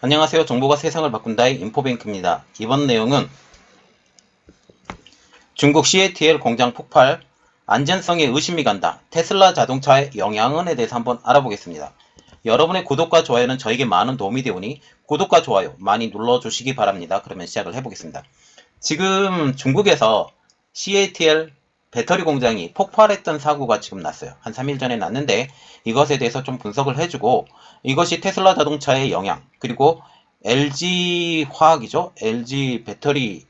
안녕하세요. 정보가 세상을 바꾼다의 인포뱅크입니다. 이번 내용은 중국 CATL 공장 폭발, 안전성에 의심이 간다. 테슬라 자동차의 영향은에 대해서 한번 알아보겠습니다. 여러분의 구독과 좋아요는 저에게 많은 도움이 되오니 구독과 좋아요 많이 눌러주시기 바랍니다. 그러면 시작을 해보겠습니다. 지금 중국에서 CATL 배터리 공장이 폭발했던 사고가 지금 났어요. 한 3일 전에 났는데 이것에 대해서 좀 분석을 해주고 이것이 테슬라 자동차의 영향 그리고 LG 화학이죠. LG 배터리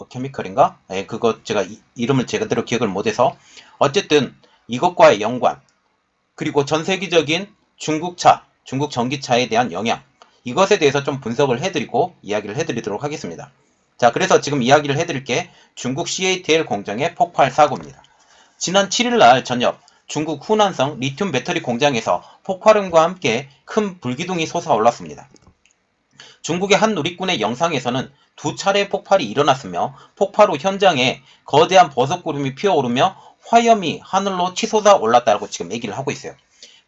케미컬인가? 예, 그거 제가 이름을 제대로 기억을 못해서 어쨌든 이것과의 연관 그리고 전 세계적인 중국 전기차에 대한 영향 이것에 대해서 좀 분석을 해드리고 이야기를 해드리도록 하겠습니다. 자, 그래서 지금 이야기를 해드릴 게 중국 CATL 공장의 폭발 사고입니다. 지난 7일날 저녁 중국 후난성 리튬 배터리 공장에서 폭발음과 함께 큰 불기둥이 솟아올랐습니다. 중국의 한 누리꾼의 영상에서는 두 차례 폭발이 일어났으며 폭발 후 현장에 거대한 버섯구름이 피어오르며 화염이 하늘로 치솟아 올랐다고 지금 얘기를 하고 있어요.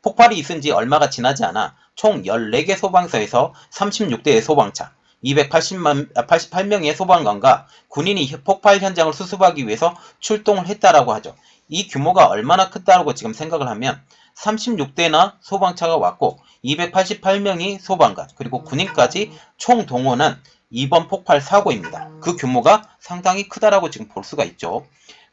폭발이 있은 지 얼마가 지나지 않아 총 14개 소방서에서 36대의 소방차, 288명의 소방관과 군인이 폭발 현장을 수습하기 위해서 출동을 했다라고 하죠. 이 규모가 얼마나 크다고 지금 생각을 하면 36대나 소방차가 왔고 288명이 소방관 그리고 군인까지 총 동원한 이번 폭발 사고입니다. 그 규모가 상당히 크다라고 지금 볼 수가 있죠.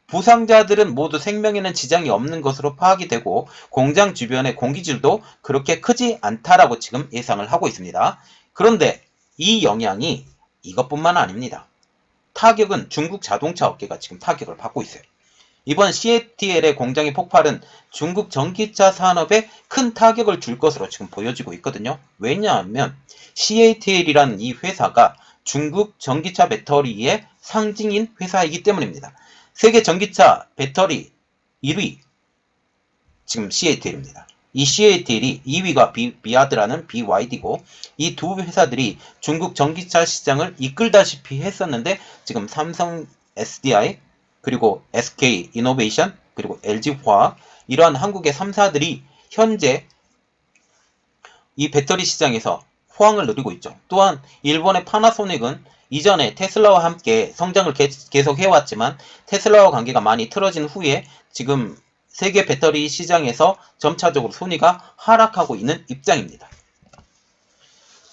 부상자들은 모두 생명에는 지장이 없는 것으로 파악이 되고 공장 주변의 공기질도 그렇게 크지 않다라고 지금 예상을 하고 있습니다. 그런데 이 영향이 이것뿐만 아닙니다. 타격은 중국 자동차 업계가 지금 타격을 받고 있어요. 이번 CATL의 공장의 폭발은 중국 전기차 산업에 큰 타격을 줄 것으로 지금 보여지고 있거든요. 왜냐하면 CATL이라는 이 회사가 중국 전기차 배터리의 상징인 회사이기 때문입니다. 세계 전기차 배터리 1위 지금 CATL입니다. 이 CATL이 2위가 비아드라는 BYD고 이 두 회사들이 중국 전기차 시장을 이끌다시피 했었는데 지금 삼성 SDI 그리고 SK 이노베이션 그리고 LG 화학 이러한 한국의 3사들이 현재 이 배터리 시장에서 호황을 누리고 있죠. 또한 일본의 파나소닉은 이전에 테슬라와 함께 성장을 계속 해왔지만 테슬라와 관계가 많이 틀어진 후에 지금 세계 배터리 시장에서 점차적으로 순위가 하락하고 있는 입장입니다.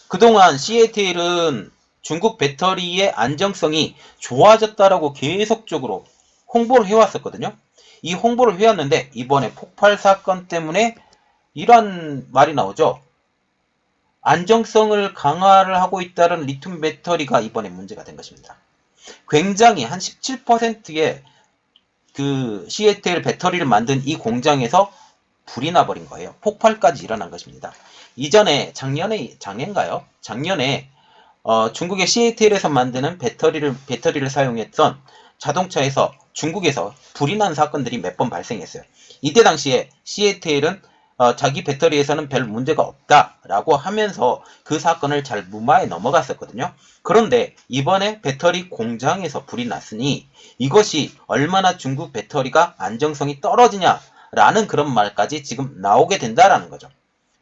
그동안 CATL은 중국 배터리의 안정성이 좋아졌다라고 계속적으로 홍보를 해왔었거든요. 이 홍보를 해왔는데 이번에 폭발 사건 때문에 이런 말이 나오죠. 안정성을 강화를 하고 있다는 리튬 배터리가 이번에 문제가 된 것입니다. 굉장히 한 17%의 그 CATL 배터리를 만든 이 공장에서 불이 나버린 거예요. 폭발까지 일어난 것입니다. 이전에 작년인가요? 작년에 중국의 CATL에서 만드는 배터리를 사용했던 자동차에서 중국에서 불이 난 사건들이 몇 번 발생했어요. 이때 당시에 CATL은 자기 배터리에서는 별 문제가 없다라고 하면서 그 사건을 잘 무마해 넘어갔었거든요. 그런데 이번에 배터리 공장에서 불이 났으니 이것이 얼마나 중국 배터리가 안정성이 떨어지냐라는 그런 말까지 지금 나오게 된다라는 거죠.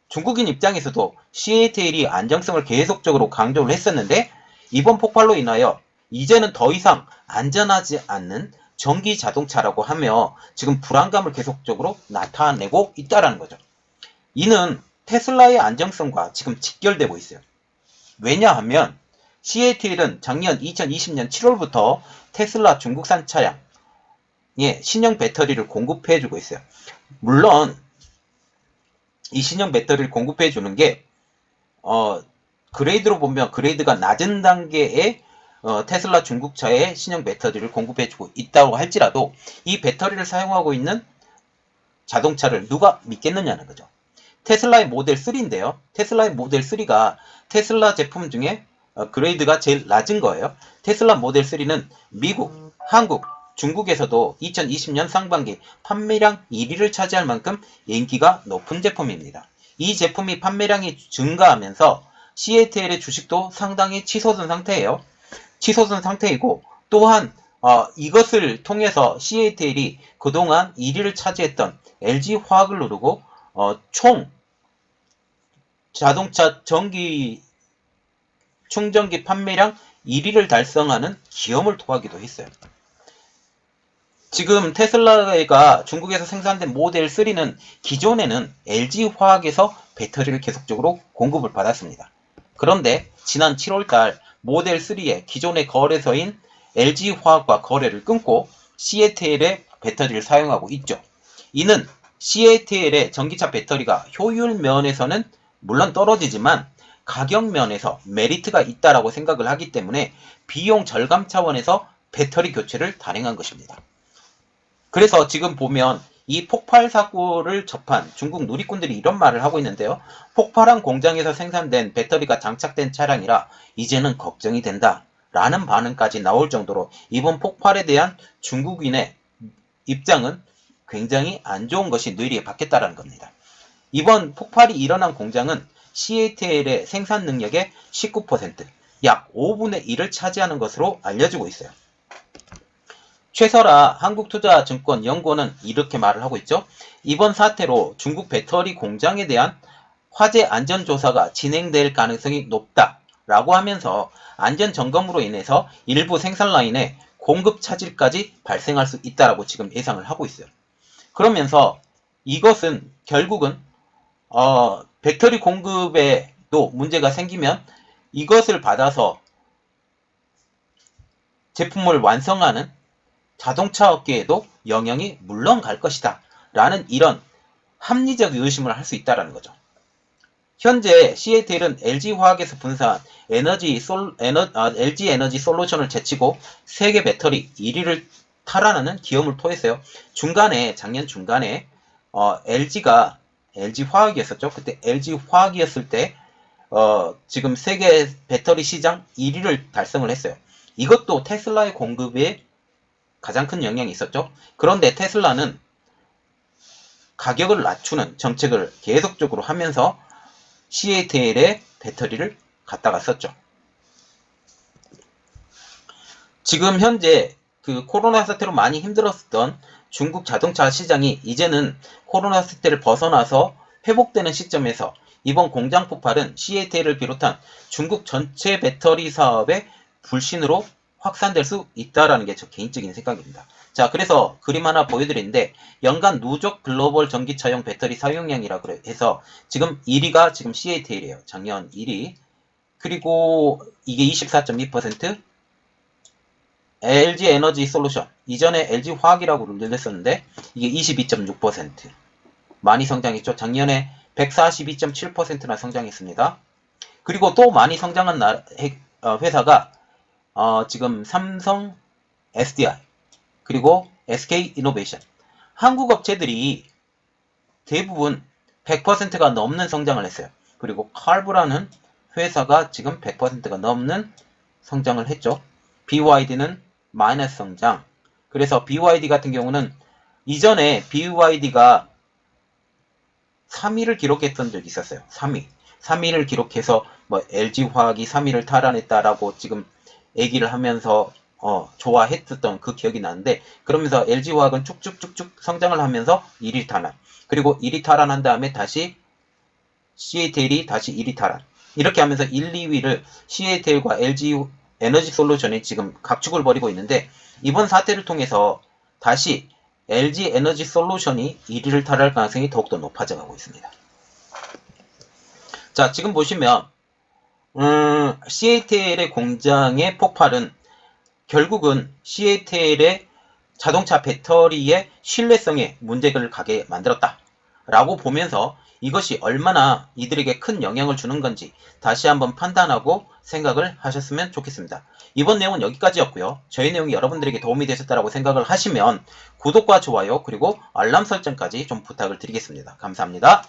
중국인 입장에서도 CATL이 안정성을 계속적으로 강조를 했었는데 이번 폭발로 인하여 이제는 더 이상 안전하지 않는 전기 자동차라고 하며 지금 불안감을 계속적으로 나타내고 있다는 거죠. 이는 테슬라의 안정성과 지금 직결되고 있어요. 왜냐하면 CATL은 작년 2020년 7월부터 테슬라 중국산 차량에 신형 배터리를 공급해주고 있어요. 물론 이 신형 배터리를 공급해주는 게 그레이드로 보면 그레이드가 낮은 단계의 테슬라 중국차의 신형 배터리를 공급해주고 있다고 할지라도 이 배터리를 사용하고 있는 자동차를 누가 믿겠느냐는 거죠. 테슬라의 모델 3인데요. 테슬라의 모델 3가 테슬라 제품 중에 그레이드가 제일 낮은 거예요. 테슬라 모델 3는 미국, 한국, 중국에서도 2020년 상반기 판매량 1위를 차지할 만큼 인기가 높은 제품입니다. 이 제품이 판매량이 증가하면서 CATL의 주식도 상당히 치솟은 상태예요. 치솟은 상태이고 또한 이것을 통해서 CATL이 그동안 1위를 차지했던 LG 화학을 누르고 총 자동차 전기 충전기 판매량 1위를 달성하는 기염을 토하기도 했어요. 지금 테슬라가 중국에서 생산된 모델 3는 기존에는 LG화학에서 배터리를 계속적으로 공급을 받았습니다. 그런데 지난 7월달 모델 3의 기존의 거래소인 LG화학과 거래를 끊고 CATL의 배터리를 사용하고 있죠. 이는 CATL의 전기차 배터리가 효율 면에서는 물론 떨어지지만 가격 면에서 메리트가 있다라고 생각을 하기 때문에 비용 절감 차원에서 배터리 교체를 단행한 것입니다. 그래서 지금 보면 이 폭발 사고를 접한 중국 누리꾼들이 이런 말을 하고 있는데요. 폭발한 공장에서 생산된 배터리가 장착된 차량이라 이제는 걱정이 된다 라는 반응까지 나올 정도로 이번 폭발에 대한 중국인의 입장은 굉장히 안 좋은 것이 뇌리에 박혔다는 겁니다. 이번 폭발이 일어난 공장은 CATL의 생산 능력의 19%, 약 5분의 1을 차지하는 것으로 알려지고 있어요. 최설아 한국투자증권 연구원은 이렇게 말을 하고 있죠. 이번 사태로 중국 배터리 공장에 대한 화재 안전조사가 진행될 가능성이 높다라고 하면서 안전점검으로 인해서 일부 생산 라인에 공급 차질까지 발생할 수 있다라고 지금 예상을 하고 있어요. 그러면서 이것은 결국은 배터리 공급에도 문제가 생기면 이것을 받아서 제품을 완성하는 자동차 업계에도 영향이 물론 갈 것이다 라는 이런 합리적 의심을 할 수 있다는 거죠. 현재 CATL은 LG화학에서 분사한 LG 에너지 솔루션을 제치고 세계 배터리 1위를 탈환하는 기염을 토했어요. 작년 중간에 LG가 LG화학이었었죠. 그때 LG화학이었을 때 지금 세계 배터리 시장 1위를 달성을 했어요. 이것도 테슬라의 공급에 가장 큰 영향이 있었죠. 그런데 테슬라는 가격을 낮추는 정책을 계속적으로 하면서 CATL의 배터리를 갖다가 썼죠. 지금 현재 그 코로나 사태로 많이 힘들었던 중국 자동차 시장이 이제는 코로나 사태를 벗어나서 회복되는 시점에서 이번 공장 폭발은 CATL을 비롯한 중국 전체 배터리 사업의 불신으로 확산될 수 있다라는 게 저 개인적인 생각입니다. 자, 그래서 그림 하나 보여드리는데 연간 누적 글로벌 전기차용 배터리 사용량이라 해서 지금 1위가 지금 CATL이에요. 작년 1위. 그리고 이게 24.2%, LG 에너지 솔루션, 이전에 LG 화학이라고 늘렸었는데 이게 22.6%. 많이 성장했죠. 작년에 142.7%나 성장했습니다. 그리고 또 많이 성장한 회사가 지금 삼성, SDI, 그리고 SK 이노베이션. 한국 업체들이 대부분 100%가 넘는 성장을 했어요. 그리고 칼브라는 회사가 지금 100%가 넘는 성장을 했죠. BYD는 마이너스 성장. 그래서 BYD 같은 경우는 이전에 BYD가 3위를 기록했던 적이 있었어요. 3위를 기록해서 뭐 LG화학이 3위를 탈환했다라고 지금 얘기를 하면서 좋아했었던 그 기억이 나는데, 그러면서 LG화학은 쭉쭉쭉쭉 성장을 하면서 1위 탈환, 그리고 1위 탈환한 다음에 다시 CATL이 다시 1위 탈환, 이렇게 하면서 1, 2위를 CATL과 LG 에너지 솔루션이 지금 각축을 벌이고 있는데, 이번 사태를 통해서 다시 LG 에너지 솔루션이 1위를 탈환할 가능성이 더욱더 높아져 가고 있습니다. 자, 지금 보시면 CATL의 공장의 폭발은 결국은 CATL의 자동차 배터리의 신뢰성에 문제를 가게 만들었다 라고 보면서 이것이 얼마나 이들에게 큰 영향을 주는 건지 다시 한번 판단하고 생각을 하셨으면 좋겠습니다. 이번 내용은 여기까지였고요. 저희 내용이 여러분들에게 도움이 되셨다고 생각을 하시면 구독과 좋아요 그리고 알람 설정까지 좀 부탁을 드리겠습니다. 감사합니다.